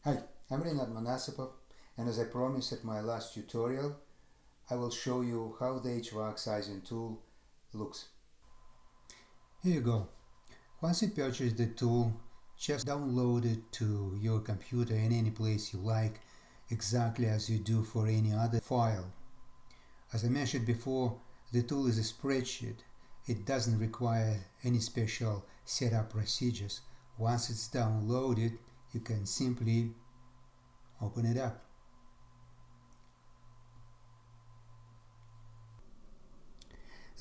Hi, I'm Renat Manasipov, and as I promised at my last tutorial, I will show you how the HVAC-Sizing tool looks. Here you go. Once you purchase the tool, just download it to your computer in any place you like, exactly as you do for any other file. As I mentioned before, the tool is a spreadsheet. It doesn't require any special setup procedures. Once it's downloaded, you can simply open it up.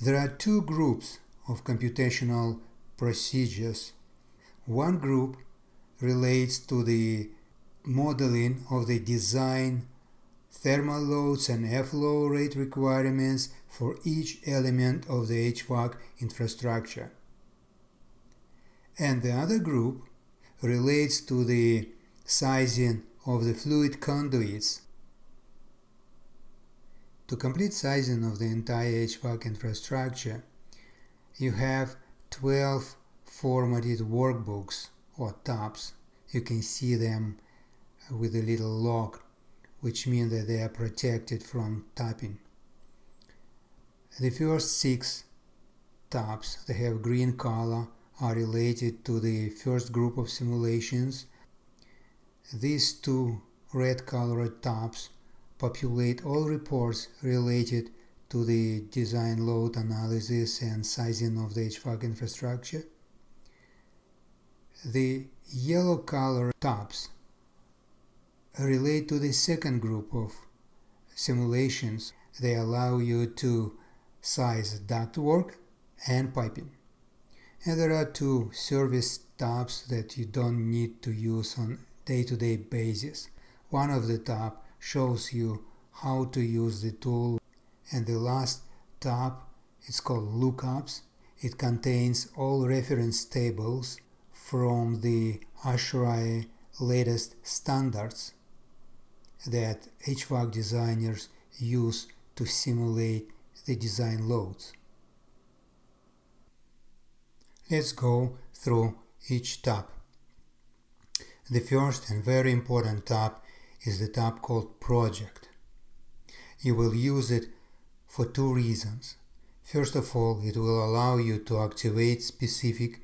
There are two groups of computational procedures. One group relates to the modeling of the design, thermal loads and F-flow rate requirements for each element of the HVAC infrastructure. And the other group relates to the sizing of the fluid conduits. To complete sizing of the entire HVAC infrastructure, you have 12 formatted workbooks or tabs. You can see them with a little lock, which means that they are protected from tapping. The first 6 tabs, they have green color, are related to the first group of simulations. These 2 red colored tabs populate all reports related to the design load analysis and sizing of the HVAC infrastructure. The yellow colored tabs relate to the second group of simulations. They allow you to size ductwork and piping. And there are 2 service tabs that you don't need to use on day-to-day basis. One of the tabs shows you how to use the tool, and the last tab is called lookups. It contains all reference tables from the ASHRAE latest standards that HVAC designers use to simulate the design loads. Let's go through each tab. The first and very important tab is the tab called Project. You will use it for 2 reasons. First of all, it will allow you to activate specific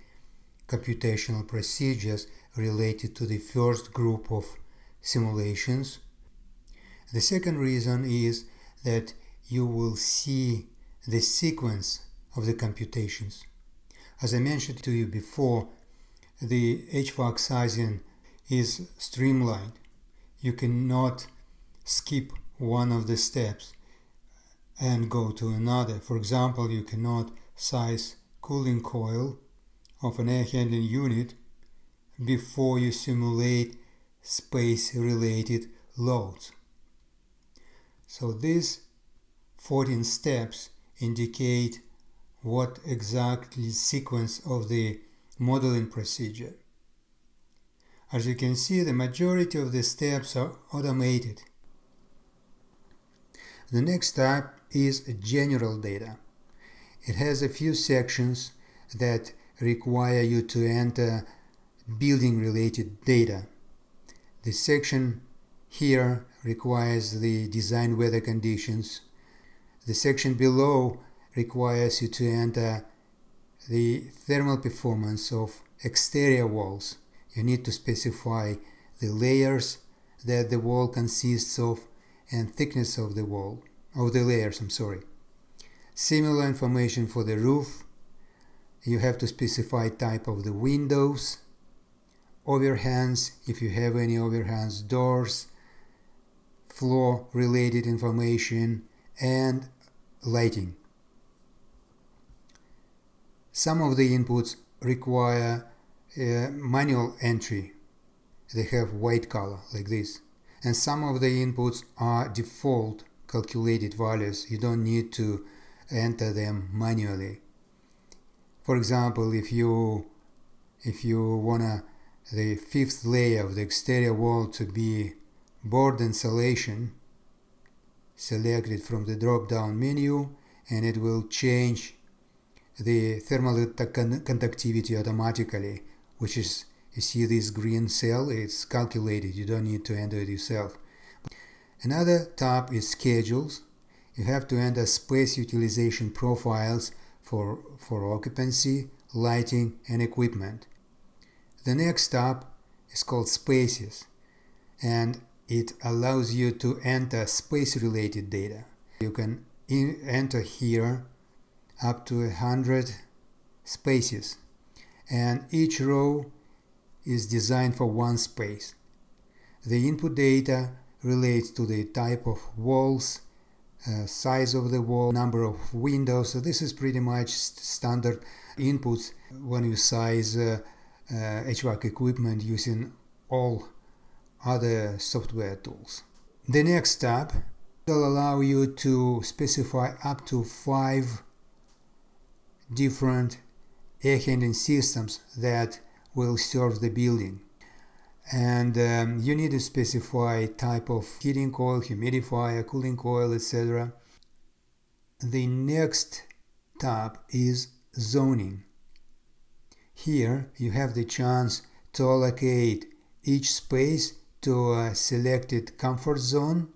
computational procedures related to the first group of simulations. The second reason is that you will see the sequence of the computations. As I mentioned to you before, the HVAC-Sizing is streamlined. You cannot skip one of the steps and go to another. For example, you cannot size cooling coil of an air handling unit before you simulate space-related loads. So these 14 steps indicate what exactly sequence of the modeling procedure. As you can see, the majority of the steps are automated. The next tab is general data. It has a few sections that require you to enter building-related data. The section here requires the design weather conditions. The section below requires you to enter the thermal performance of exterior walls. You need to specify the layers that the wall consists of and thickness of the wall, of the layers, Similar information for the roof. You have to specify type of the windows, overhangs, if you have any overhangs, doors, floor related information, and lighting. Some of the inputs require manual entry. They have white color like this. And some of the inputs are default calculated values. You don't need to enter them manually. For example, if you want the 5th layer of the exterior wall to be board insulation, select it from the drop-down menu and it will change the thermal conductivity automatically, which is You see this green cell? It's calculated. You don't need to enter it yourself. Another tab is schedules. You have to enter space utilization profiles for occupancy, lighting, and equipment. The next tab is called spaces, and it allows you to enter space-related data. You can enter here up to 100 spaces, and each row is designed for one space. The input data relates to the type of walls, size of the wall, number of windows. So this is pretty much standard inputs when you size HVAC equipment using all other software tools. The next tab will allow you to specify up to 5 different air handling systems that will serve the building. And you need to specify type of heating coil, humidifier, cooling coil, etc. The next tab is zoning. Here you have the chance to allocate each space to a selected comfort zone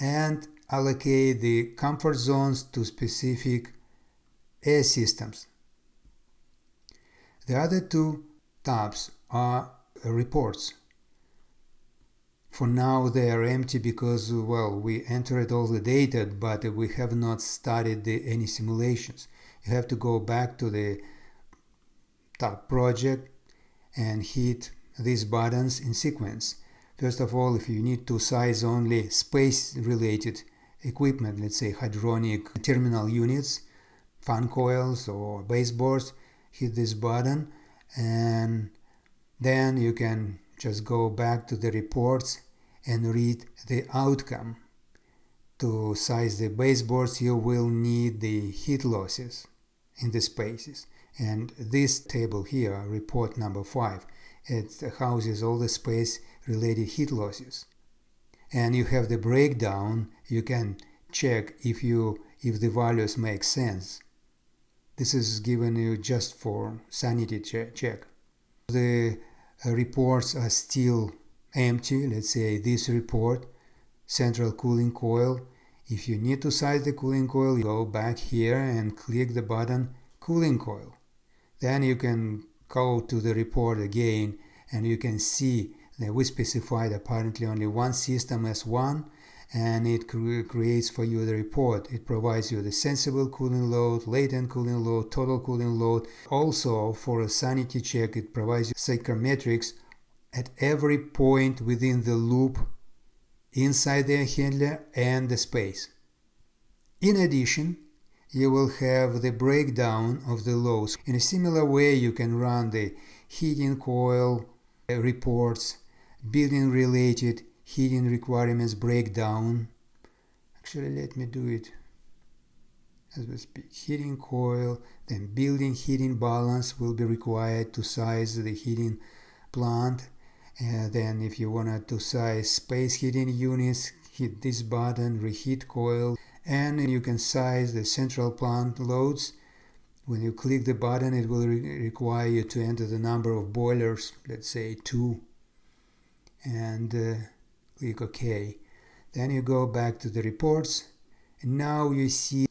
and allocate the comfort zones to specific air systems. The other two tabs are reports. For now they are empty because, well, we entered all the data, but we have not started any simulations. You have to go back to the tab project and hit these buttons in sequence. First of all, if you need to size only space-related equipment, let's say hydronic terminal units, fan coils or baseboards, hit this button, and then you can just go back to the reports and read the outcome. To size the baseboards, you will need the heat losses in the spaces. And this table here, report number 5, it houses all the space-related heat losses. And you have the breakdown. You can check if the values make sense. This is given you just for sanity check. The reports are still empty. Let's say this report, central cooling coil. If you need to size the cooling coil, you go back here and click the button cooling coil. Then you can go to the report again and you can see that we specified apparently only one system as one, and it creates for you the report. It provides you the sensible cooling load, latent cooling load, total cooling load. Also, for a sanity check, it provides you psychrometrics at every point within the loop inside the air handler and the space. In addition, you will have the breakdown of the loads. In a similar way, you can run the heating coil reports, building-related heating requirements breakdown. Actually, let me do it as we speak. Heating coil, then building heating balance will be required to size the heating plant. And then if you wanted to size space heating units, hit this button, reheat coil, and you can size the central plant loads. When you click the button, it will require you to enter the number of boilers, let's say 2, and click OK. Then you go back to the reports, and now you see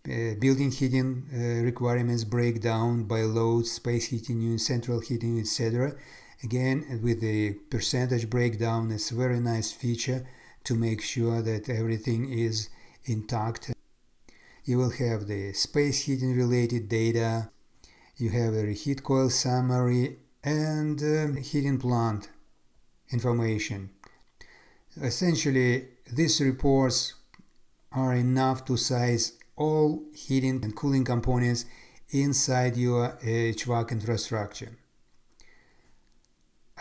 building heating requirements breakdown by load, space heating unit, central heating, etc. Again, with the percentage breakdown, it's a very nice feature to make sure that everything is intact. You will have the space heating related data, you have a reheat coil summary, and heating plant information. Essentially, these reports are enough to size all heating and cooling components inside your HVAC infrastructure.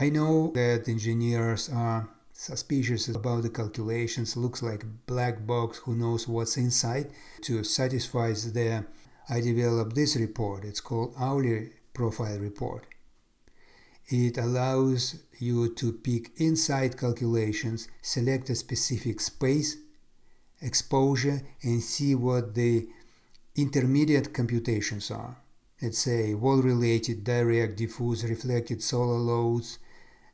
I know that engineers are suspicious about the calculations. Looks like black box, who knows what's inside. To satisfy them, I developed this report. It's called hourly profile report. It allows you to pick inside calculations, select a specific space, exposure, and see what the intermediate computations are. let's say wall-related, direct, diffuse, reflected solar loads,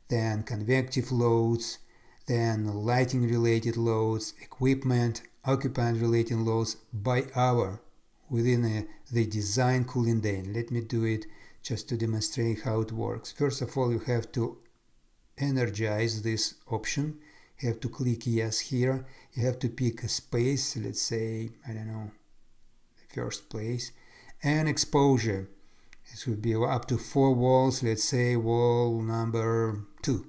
then convective loads, then lighting-related loads, equipment, occupant-related loads by hour within the design cooling day. Let me do it just to demonstrate how it works. First of all, you have to energize this option. You have to click yes here. You have to pick a space, let's say, I don't know, the first place, and exposure. It should be up to 4 walls, let's say wall number 2.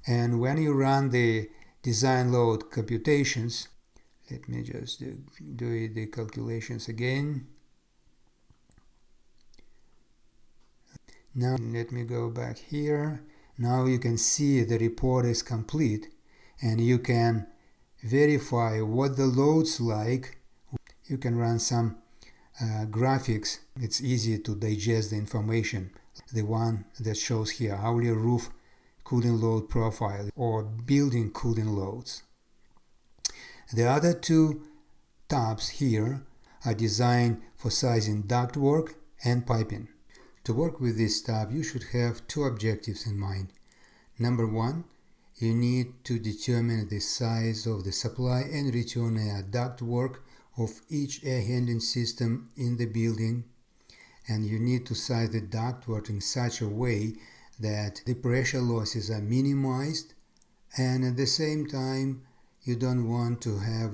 And when you run the design load computations, let me just do the calculations again. Now let me go back here. Now you can see the report is complete, and you can verify what the load's like. You can run some graphics. It's easy to digest the information. The one that shows here, hourly roof cooling load profile or building cooling loads. The other 2 tabs here are designed for sizing ductwork and piping. To work with this tab, you should have 2 objectives in mind. Number 1, you need to determine the size of the supply and return air ductwork of each air handling system in the building, and you need to size the ductwork in such a way that the pressure losses are minimized, and at the same time you don't want to have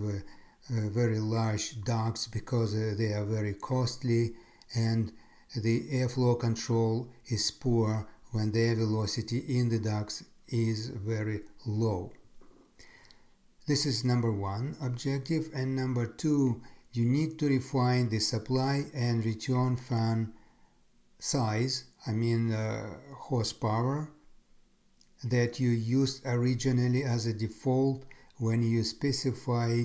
very large ducts because they are very costly, and the airflow control is poor when the air velocity in the ducts is very low. This is number 1 objective, and number 2, you need to refine the supply and return fan size, horsepower, that you used originally as a default when you specify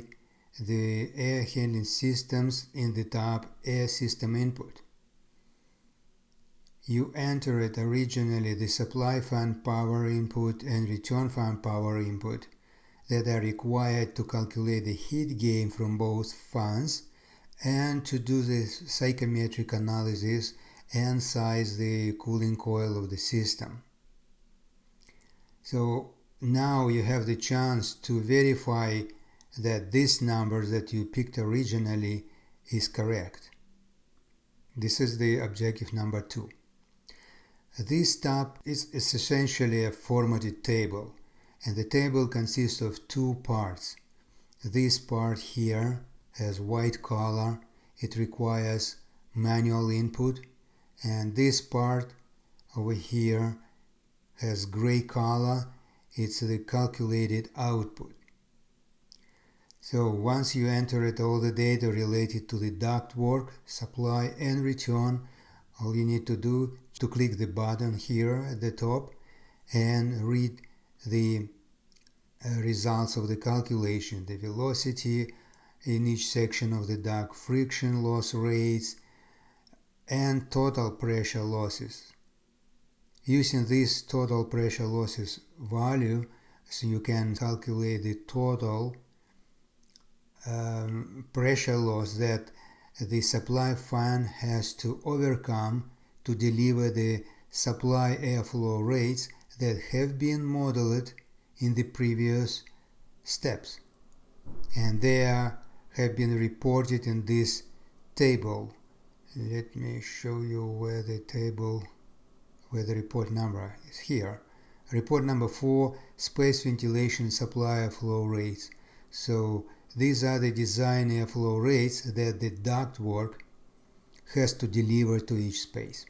the air handling systems in the tab Air System Input. You entered originally the supply fan power input and return fan power input that are required to calculate the heat gain from both fans and to do the psychometric analysis and size the cooling coil of the system. So now you have the chance to verify that this number that you picked originally is correct. This is the objective number 2. This tab is essentially a formatted table, and the table consists of 2 parts. This part here has white color, it requires manual input, and this part over here has gray color, it's the calculated output. So once you entered all the data related to the ductwork, supply and return, all you need to do is to click the button here at the top and read the results of the calculation, the velocity in each section of the duct, friction loss rates, and total pressure losses. Using this total pressure losses value, so you can calculate the total pressure loss that the supply fan has to overcome to deliver the supply airflow rates that have been modeled in the previous steps, and they have been reported in this table. Let me show you where the report number is here. Report number 4, space ventilation supply airflow rates. So these are the design airflow rates that the ductwork has to deliver to each space.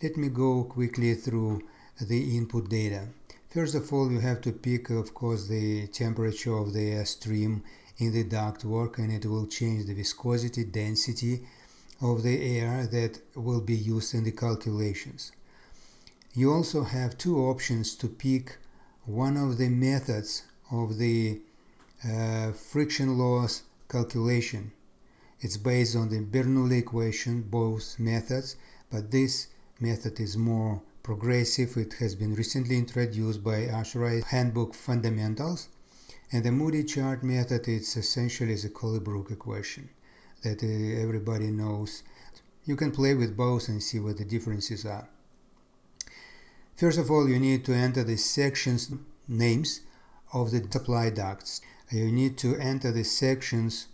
Let me go quickly through the input data. First of all, you have to pick, of course, the temperature of the airstream in the ductwork, and it will change the viscosity, density of the air that will be used in the calculations. You also have 2 options to pick one of the methods of the friction loss calculation. It's based on the Bernoulli equation, both methods, but this method is more progressive. It has been recently introduced by Ashwright Handbook Fundamentals. And the Moody chart method, it's essentially the Colebrook equation that everybody knows. You can play with both and see what the differences are. First of all, you need to enter the sections names of the supply ducts. You need to enter the sections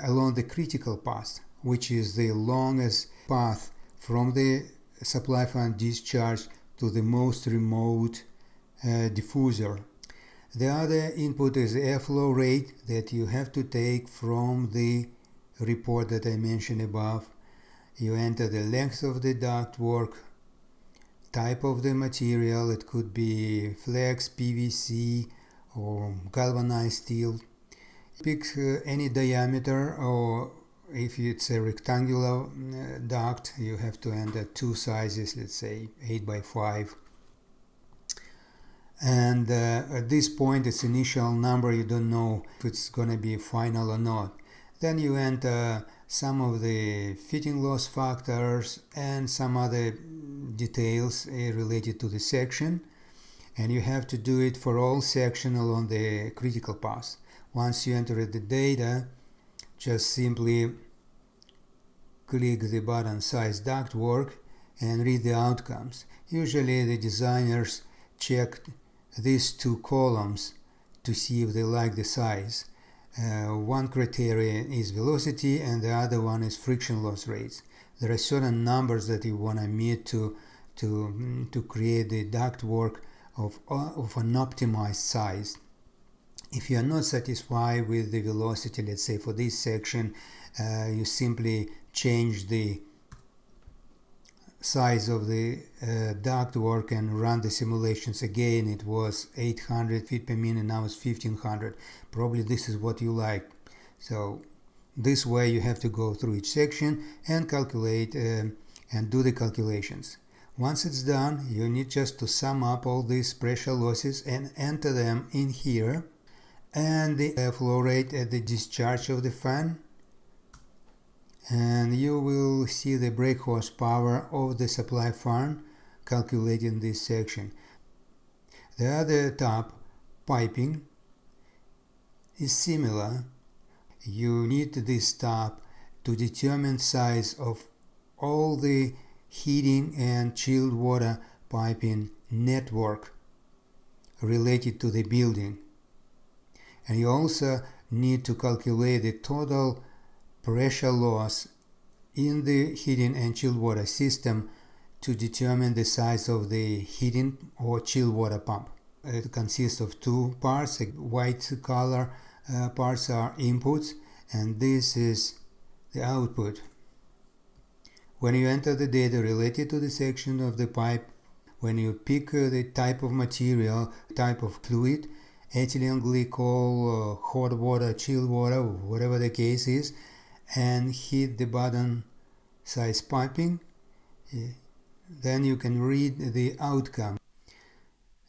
along the critical path, which is the longest path from the supply fan discharge to the most remote diffuser. The other input is the airflow rate that you have to take from the report that I mentioned above. You enter the length of the ductwork, type of the material, it could be flex, PVC or galvanized steel. Pick any diameter, or if it's a rectangular duct, you have to enter two sizes, let's say 8 by 5. And at this point, it's initial number, you don't know if it's going to be final or not. Then you enter some of the fitting loss factors and some other details related to the section, and you have to do it for all sections along the critical path. Once you enter the data, just simply click the button Size Ductwork and read the outcomes. Usually the designers check these two columns to see if they like the size. One criterion is velocity and the other one is friction loss rates. There are certain numbers that you want to meet to create the ductwork of an optimized size. If you are not satisfied with the velocity, let's say for this section, you simply change the size of the ductwork and run the simulations again. It was 800 feet per minute, now it's 1500. Probably this is what you like. So this way you have to go through each section and calculate and do the calculations. Once it's done, you need just to sum up all these pressure losses and enter them in here, and the flow rate at the discharge of the fan, and you will see the brake horsepower of the supply fan calculated in this section. The other top, piping, is similar. You need this top to determine size of all the heating and chilled water piping network related to the building. And you also need to calculate the total pressure loss in the heating and chilled water system to determine the size of the heating or chilled water pump. It consists of two parts. The white color parts are inputs, and this is the output. When you enter the data related to the section of the pipe, when you pick the type of material, type of fluid, ethylene glycol, hot water, chilled water, whatever the case is, and hit the button Size Piping, then you can read the outcome.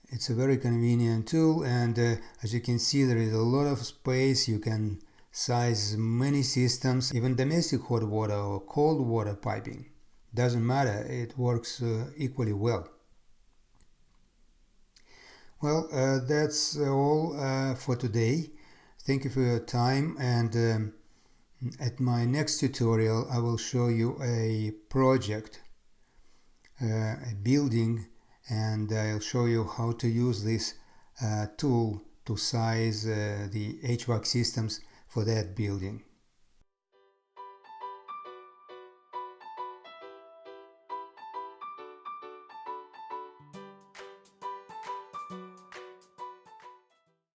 It's a very convenient tool, and as you can see, there is a lot of space. You can size many systems, even domestic hot water or cold water piping. Doesn't matter, it works equally well. Well, that's all for today. Thank you for your time, and at my next tutorial I will show you a project, a building, and I'll show you how to use this tool to size the HVAC systems for that building.